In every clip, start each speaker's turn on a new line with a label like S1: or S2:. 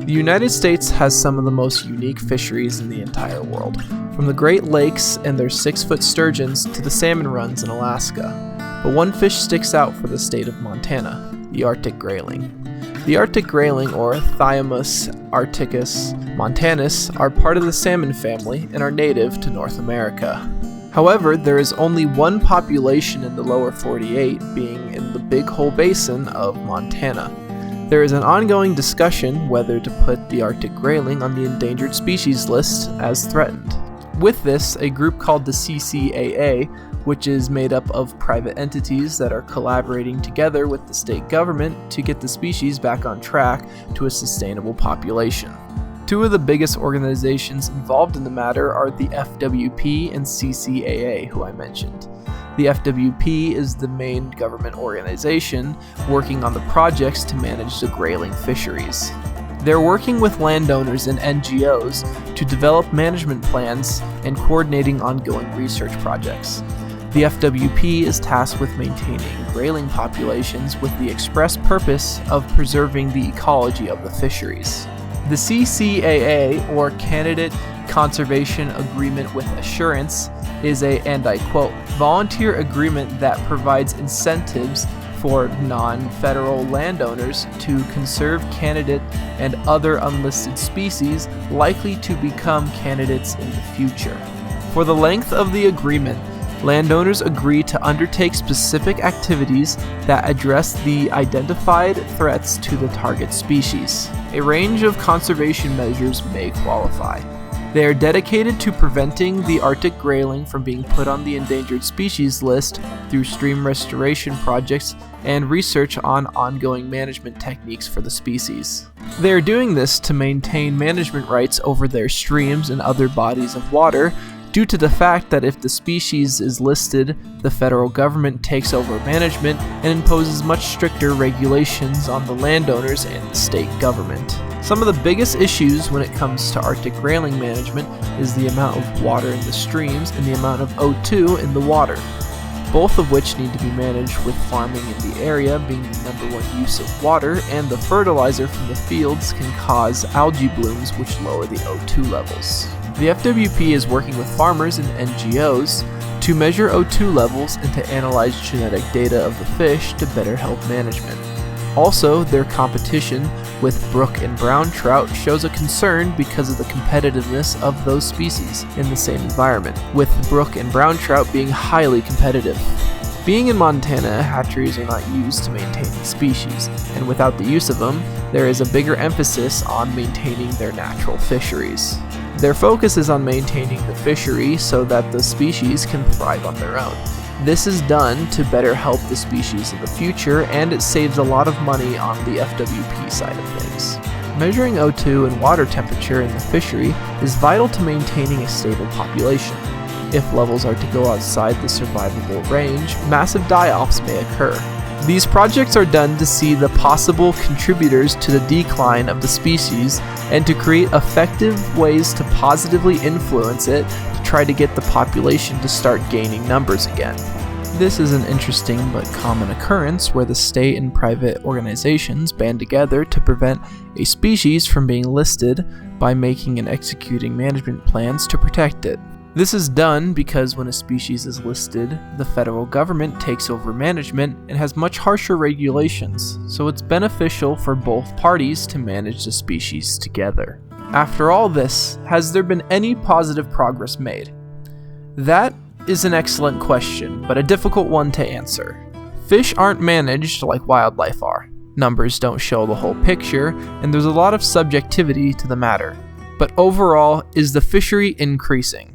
S1: The United States has some of the most unique fisheries in the entire world, from the Great Lakes and their 6-foot sturgeons to the salmon runs in Alaska. But one fish sticks out for the state of Montana, the Arctic Grayling. The Arctic Grayling, or Thyomus arcticus montanus, are part of the salmon family and are native to North America. However, there is only one population in the lower 48, being in the Big Hole Basin of Montana. There is an ongoing discussion whether to put the Arctic Grayling on the endangered species list as threatened. With this, a group called the CCAA, which is made up of private entities that are collaborating together with the state government to get the species back on track to a sustainable population. Two of the biggest organizations involved in the matter are the FWP and CCAA, who I mentioned. The FWP is the main government organization working on the projects to manage the grayling fisheries. They're working with landowners and NGOs to develop management plans and coordinating ongoing research projects. The FWP is tasked with maintaining grayling populations with the express purpose of preserving the ecology of the fisheries. The CCAA, or Candidate Conservation Agreement with Assurance, is a, and I quote, volunteer agreement that provides incentives for non-federal landowners to conserve candidate and other unlisted species likely to become candidates in the future. For the length of the agreement, landowners agree to undertake specific activities that address the identified threats to the target species. A range of conservation measures may qualify. They are dedicated to preventing the Arctic grayling from being put on the endangered species list through stream restoration projects and research on ongoing management techniques for the species. They are doing this to maintain management rights over their streams and other bodies of water, due to the fact that if the species is listed, the federal government takes over management and imposes much stricter regulations on the landowners and the state government. Some of the biggest issues when it comes to Arctic grayling management is the amount of water in the streams and the amount of O2 in the water, both of which need to be managed with farming in the area being the number one use of water, and the fertilizer from the fields can cause algae blooms which lower the O2 levels. The FWP is working with farmers and NGOs to measure O2 levels and to analyze genetic data of the fish to better help management. Also, their competition with brook and brown trout shows a concern because of the competitiveness of those species in the same environment, with brook and brown trout being highly competitive. Being in Montana, hatcheries are not used to maintaining species, and without the use of them, there is a bigger emphasis on maintaining their natural fisheries. Their focus is on maintaining the fishery so that the species can thrive on their own. This is done to better help the species in the future, and it saves a lot of money on the FWP side of things. Measuring O2 and water temperature in the fishery is vital to maintaining a stable population. If levels are to go outside the survivable range, massive die-offs may occur. These projects are done to see the possible contributors to the decline of the species and to create effective ways to positively influence it to try to get the population to start gaining numbers again. This is an interesting but common occurrence where the state and private organizations band together to prevent a species from being listed by making and executing management plans to protect it. This is done because when a species is listed, the federal government takes over management and has much harsher regulations, so it's beneficial for both parties to manage the species together. After all this, has there been any positive progress made? That is an excellent question, but a difficult one to answer. Fish aren't managed like wildlife are. Numbers don't show the whole picture, and there's a lot of subjectivity to the matter. But overall, is the fishery increasing?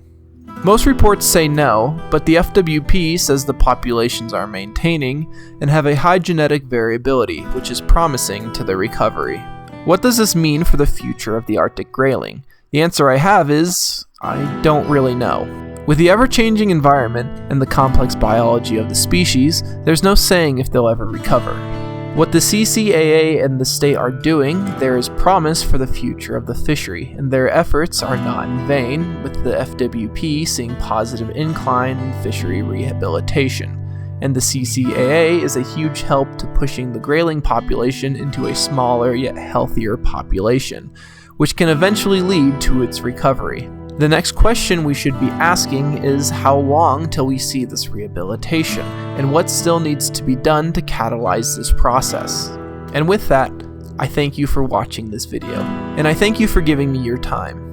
S1: Most reports say no, but the FWP says the populations are maintaining and have a high genetic variability, which is promising to their recovery. What does this mean for the future of the Arctic grayling? The answer I have is, I don't really know. With the ever-changing environment and the complex biology of the species, there's no saying if they'll ever recover. What the CCAA and the state are doing, there is promise for the future of the fishery, and their efforts are not in vain, with the FWP seeing positive incline in fishery rehabilitation. and the CCAA is a huge help to pushing the grayling population into a smaller yet healthier population, which can eventually lead to its recovery. The next question we should be asking is how long till we see this rehabilitation, and what still needs to be done to catalyze this process. And with that, I thank you for watching this video, and I thank you for giving me your time.